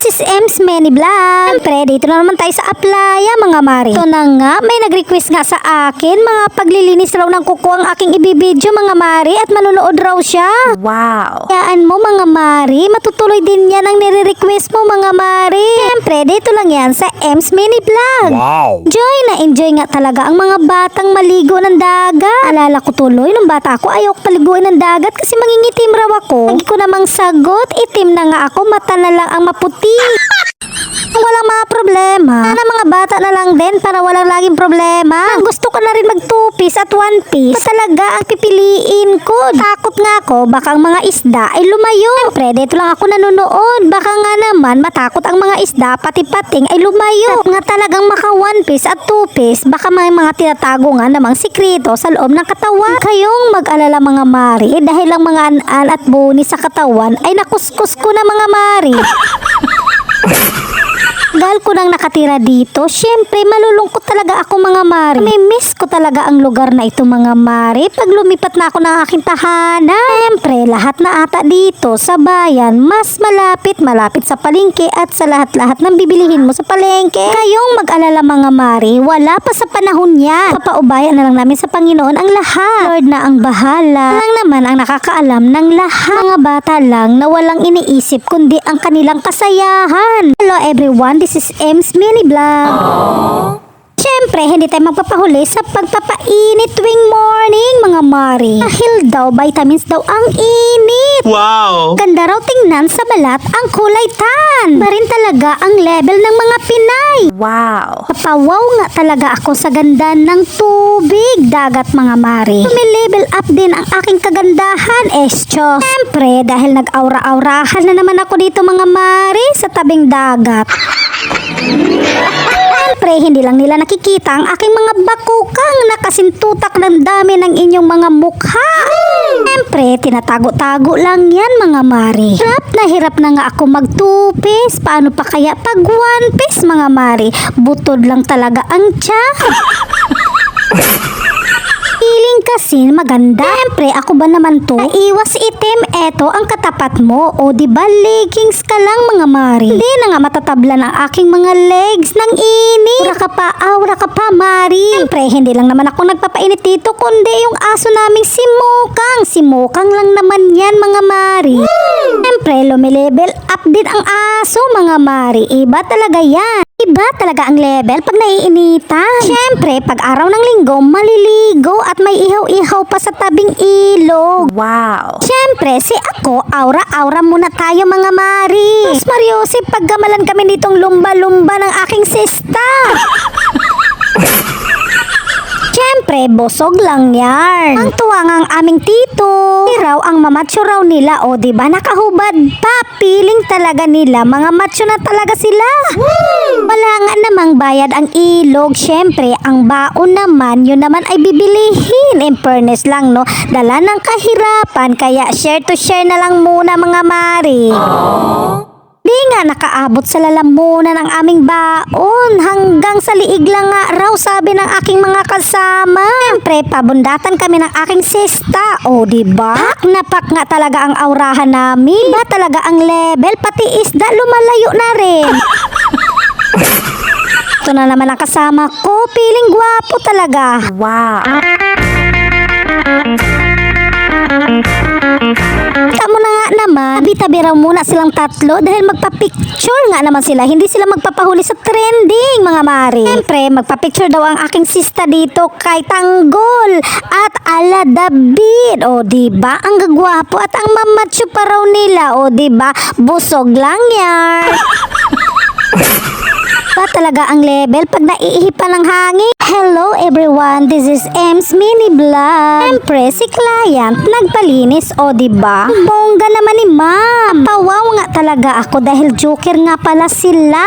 This is Ems Many Vlog. Siyempre, dito na naman tayo sa Aplaya, mga mari. Ito na nga, may nag-request nga sa akin, mga paglilinis raw ng kuko ang aking ibibidyo, mga mari, at manonood raw siya. Wow! Kayaan mo, mga mari, matutuloy din yan ang nire-request mo, mga mari. Siyempre, dito lang yan sa Ems Many Vlog. Wow! Enjoy nga talaga ang mga batang maligo ng dagat. Alala ko tuloy, nung bata ako, ayok paliguan ng dagat kasi mangingitim raw ako. Lagi ko namang sagot, itim na nga ako, mata na lang ang maputi. Walang mga problema. Sana mga bata na lang din para walang laging problema. Gusto ko na rin mag two-piece at one-piece. Ito talaga ang pipiliin ko. Takot nga ako, baka ang mga isda ay lumayo. Siyempre, dito lang ako nanonood. Baka nga naman matakot ang mga isda, pati pating ay lumayo. At nga talagang maka one-piece at two-piece, baka may mga tinatago nga namang sikreto sa loob ng katawan. Kayong mag-alala, mga mari, dahil lang mga an-an at buni sa katawan ay nakuskus ko na, mga mari. Dahil ko nang nakatira dito, syempre malulungkot talaga ako, mga mari. May miss ko talaga ang lugar na ito, mga mari. Pag lumipat na ako ng aking tahanan, syempre lahat na ata dito sa bayan, mas malapit sa palengke at sa lahat-lahat ng bibilihin mo sa palengke. Kayong mag-alala, mga mari, wala pa sa panahon yan. Papaubayan na lang namin sa Panginoon ang lahat. Lord na ang bahala. Lang naman ang nakakaalam ng lahat. Mga bata lang na walang iniisip kundi ang kanilang kasayahan. Hello everyone, this is Ems Many Vlog. Siyempre, hindi tayo magpapahuli sa pagpapainit tuwing morning, mga mari. Dahil daw, vitamins daw ang init. Wow! Ganda raw tingnan sa balat ang kulay tan. Ba rin talaga ang level ng mga Pinay. Wow! Napawaw nga talaga ako sa ganda ng tubig dagat, mga mari. May level up din ang aking kagandahan, Eschos. Siyempre, dahil nag-aura-aurahan na naman ako dito, mga mari, sa tabing dagat. Siyempre, hindi lang nila nakikita ang aking mga bakukang nakasintutak ng dami ng inyong mga mukha. Siyempre, tinatago-tago lang yan, mga mari. Hirap na nga ako mag two-piece. Paano pa kaya pag one-piece, mga mari? Butod lang talaga ang tiyan. Feeling kasi maganda. Siyempre, ako ba naman to? Iwas itim, eto ang katapat mo. O diba, leggings ka lang, mga mari. Hindi na nga matatablan ang aking mga legs ng init. Aura ka pa, mari. Siyempre, hindi lang naman ako nagpapainit dito, kundi yung aso naming si Mokang. Si Mokang lang naman yan, mga mari. Siyempre, lumilevel up din ang aso, mga mari. Iba talaga yan. Iba talaga ang level pag naiinitan. Siyempre, pag araw ng linggo, maliligo at may ihaw-ihaw pa sa tabing ilog. Wow! Siyempre, si ako, aura-aura muna tayo, mga mari. Mas Mariosip, paggamalan kami nitong lumba-lumba ng aking sista. Siyempre, busog lang yan. Ang tuwa nga ang aming tito. Raw ang mamacho raw nila, o diba nakahubad pa. Piling talaga nila, mga macho na talaga sila. Wala nga namang bayad ang ilog. Siyempre, ang baon naman, yun naman ay bibilihin. In fairness lang, no? Dala ng kahirapan, kaya share to share na lang muna, mga mari. Di nga nakaabot sa lalamunan ng aming baon. Hanggang sa liig lang nga raw, sabi ng aking mga kasama. Siyempre, pabundatan kami ng aking sista. O, diba? Pak na pak nga talaga ang aurahan namin. Iba talaga ang level, pati isda lumalayo na rin. Ito na naman ang kasama ko. Piling gwapo talaga. Wow! Tama na nga naman, tabi-tabi raw muna silang tatlo dahil magpa-picture nga naman sila. Hindi sila magpapahuli sa trending, mga mari. Siyempre, magpa-picture daw ang aking sista dito kay Tanggol at Ala David. O, diba? Ang gagwapo at ang mamacho pa raw nila. O, diba? Busog lang yan. Ba talaga ang level pag naiihipan ng hangin? Hello everyone, this is Ems Many Vlog. Siyempre, si client nagpalinis, o diba? Bongga naman ni ma'am. Pawaw nga talaga ako dahil joker nga pala sila.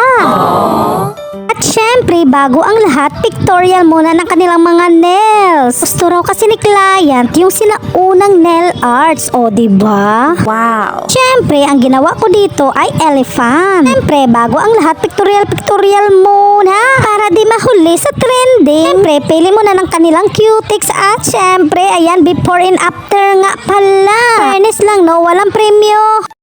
At syempre, bago ang lahat, pictorial muna ng kanilang mga nails. Gusto raw kasi ni client yung sinaunang nail arts, o diba? Wow! Siyempre, ang ginawa ko dito ay elephant. Siyempre, bago ang lahat, pictorial muna para di mahuli sa trending. Siyempre, pili mo na ng kanilang cutics at siyempre, ayan, before and after nga pala. Fairness lang, no? Walang premyo.